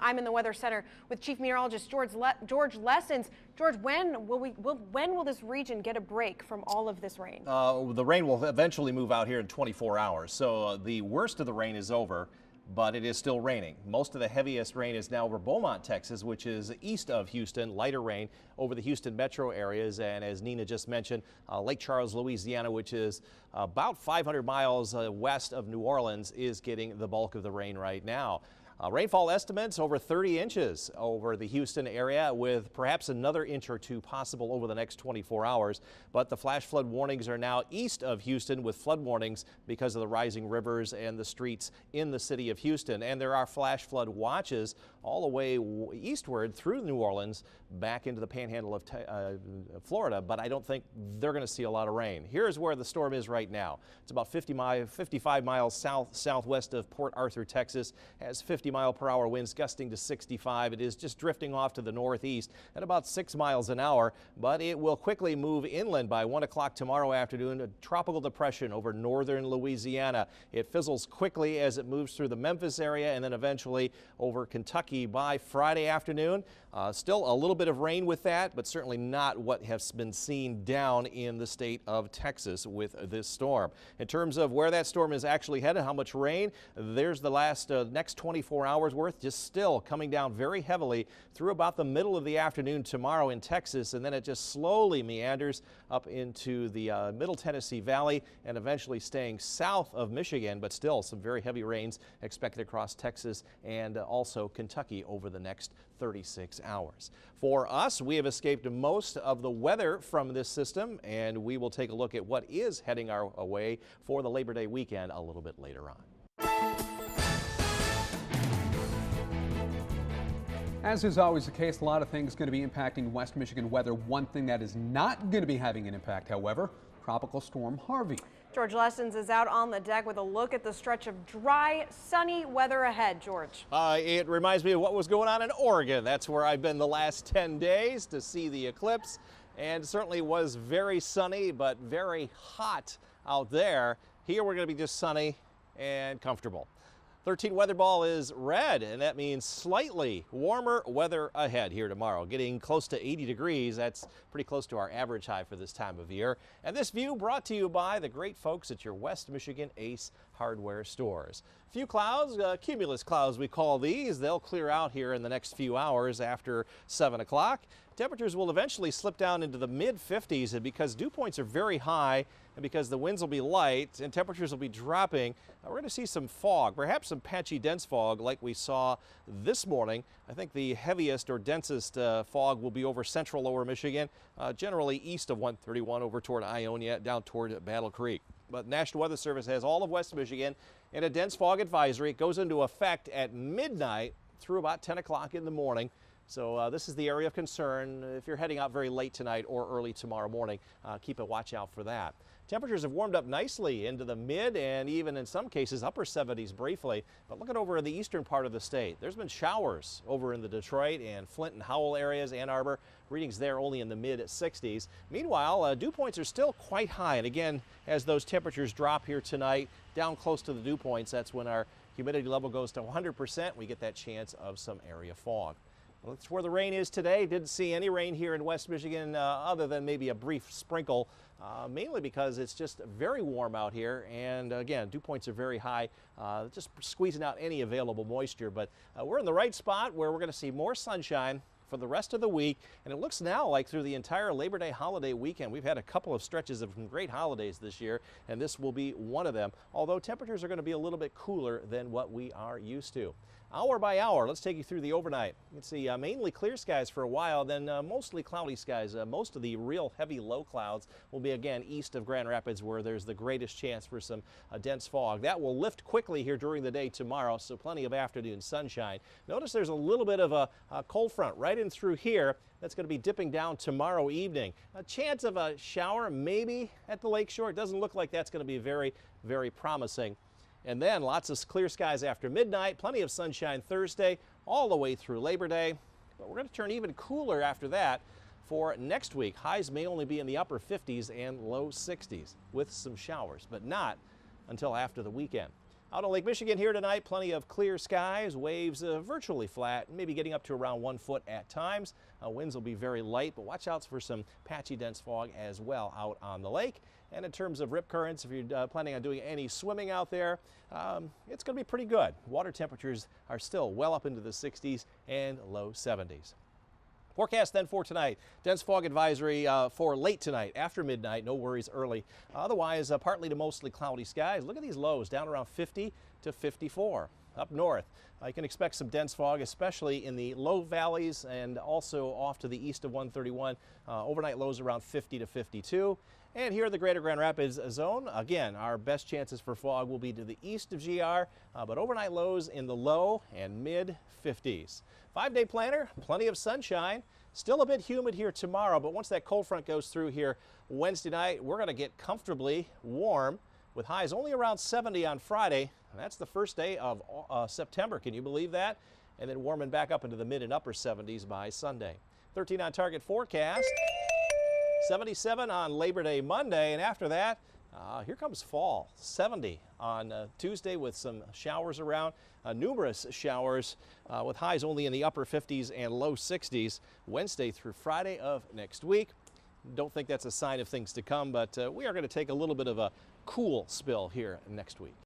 I'm in the Weather Center with Chief Meteorologist George Lessons. George, when will this region get a break from all of this rain? The rain will eventually move out here in 24 hours. So the worst of the rain is over, but it is still raining. Most of the heaviest rain is now over Beaumont, Texas, which is east of Houston. Lighter rain over the Houston metro areas. And as Nina just mentioned, Lake Charles, Louisiana, which is about 500 miles west of New Orleans, is getting the bulk of the rain right now. Rainfall estimates over 30 inches over the Houston area, with perhaps another inch or two possible over the next 24 hours. But the flash flood warnings are now east of Houston, with flood warnings because of the rising rivers and the streets in the city of Houston. And there are flash flood watches all the way eastward through New Orleans back into the panhandle of Florida, but I don't think they're going to see a lot of rain. Here's where the storm is right now. It's about 55 miles southwest of Port Arthur, Texas. Has 50-mile-per-hour winds gusting to 65. It is just drifting off to the northeast at about 6 miles an hour, but it will quickly move inland by 1 o'clock tomorrow afternoon. A tropical depression over northern Louisiana. It fizzles quickly as it moves through the Memphis area and then eventually over Kentucky by Friday afternoon. Still a little bit of rain with that, but certainly not what has been seen down in the state of Texas with this storm. In terms of where that storm is actually headed, how much rain, there's the next 24 hours worth, just still coming down very heavily through about the middle of the afternoon tomorrow in Texas, and then it just slowly meanders up into the Middle Tennessee Valley and eventually staying south of Michigan, but still some very heavy rains expected across Texas and also Kentucky over the next 36 hours. For us, we have escaped most of the weather from this system, and we will take a look at what is heading our way for the Labor Day weekend a little bit later on. As is always the case, a lot of things going to be impacting West Michigan weather. One thing that is not going to be having an impact, however, Tropical Storm Harvey. George Lessons is out on the deck with a look at the stretch of dry, sunny weather ahead. George. It reminds me of what was going on in Oregon. That's where I've been the last 10 days to see the eclipse, and certainly was very sunny but very hot out there. Here we're going to be just sunny and comfortable. 13 weather ball is red, and that means slightly warmer weather ahead here tomorrow. Getting close to 80 degrees. That's pretty close to our average high for this time of year. And this view brought to you by the great folks at your West Michigan Ace hardware stores. Few clouds, cumulus clouds we call these. They'll clear out here in the next few hours after 7 o'clock. Temperatures will eventually slip down into the mid-50s, and because dew points are very high and because the winds will be light and temperatures will be dropping, we're going to see some fog, perhaps some patchy dense fog like we saw this morning. I think the heaviest or densest fog will be over central lower Michigan, generally east of 131 over toward Ionia, down toward Battle Creek. But National Weather Service has all of West Michigan in a dense fog advisory. It goes into effect at midnight through about 10 o'clock in the morning. So this is the area of concern. If you're heading out very late tonight or early tomorrow morning, keep a watch out for that. Temperatures have warmed up nicely into the mid and even in some cases upper 70s briefly. But look at over in the eastern part of the state. There's been showers over in the Detroit and Flint and Howell areas, Ann Arbor. Readings there only in the mid 60s. Meanwhile, dew points are still quite high. And again, as those temperatures drop here tonight, down close to the dew points, that's when our humidity level goes to 100%. We get that chance of some area fog. Well, that's where the rain is today. Didn't see any rain here in West Michigan other than maybe a brief sprinkle, mainly because it's just very warm out here. And again, dew points are very high, just squeezing out any available moisture. But we're in the right spot where we're going to see more sunshine for the rest of the week, and it looks now like through the entire Labor Day holiday weekend. We've had a couple of stretches of some great holidays this year, and this will be one of them, although temperatures are going to be a little bit cooler than what we are used to. Hour by hour, let's take you through the overnight. You can see mainly clear skies for a while, then mostly cloudy skies. Most of the real heavy low clouds will be again east of Grand Rapids, where there's the greatest chance for some dense fog. That will lift quickly here during the day tomorrow, so plenty of afternoon sunshine. Notice there's a little bit of a cold front right in through here. That's going to be dipping down tomorrow evening. A chance of a shower maybe at the lakeshore. It doesn't look like that's going to be very, very promising. And then lots of clear skies after midnight, plenty of sunshine Thursday all the way through Labor Day. But we're going to turn even cooler after that for next week. Highs may only be in the upper 50s and low 60s with some showers, but not until after the weekend. Out on Lake Michigan here tonight, plenty of clear skies, waves virtually flat, maybe getting up to around 1 foot at times. Winds will be very light, but watch out for some patchy dense fog as well out on the lake. And in terms of rip currents, if you're planning on doing any swimming out there, it's going to be pretty good. Water temperatures are still well up into the 60s and low 70s. Forecast then for tonight. Dense fog advisory for late tonight, after midnight. No worries early. Otherwise, partly to mostly cloudy skies. Look at these lows down around 50 to 54. Up north, you can expect some dense fog, especially in the low valleys and also off to the east of 131. Overnight lows around 50 to 52. And here in the greater Grand Rapids zone, again, our best chances for fog will be to the east of GR, but overnight lows in the low and mid 50s. 5-day planner, plenty of sunshine. Still a bit humid here tomorrow, but once that cold front goes through here Wednesday night, we're going to get comfortably warm with highs only around 70 on Friday. And that's the first day of September. Can you believe that? And then warming back up into the mid and upper 70s by Sunday. 13 on target forecast. 77 on Labor Day Monday, and after that, here comes fall. 70 on Tuesday with some showers around, numerous showers with highs only in the upper 50s and low 60s Wednesday through Friday of next week. Don't think that's a sign of things to come, but we are going to take a little bit of a cool spill here next week.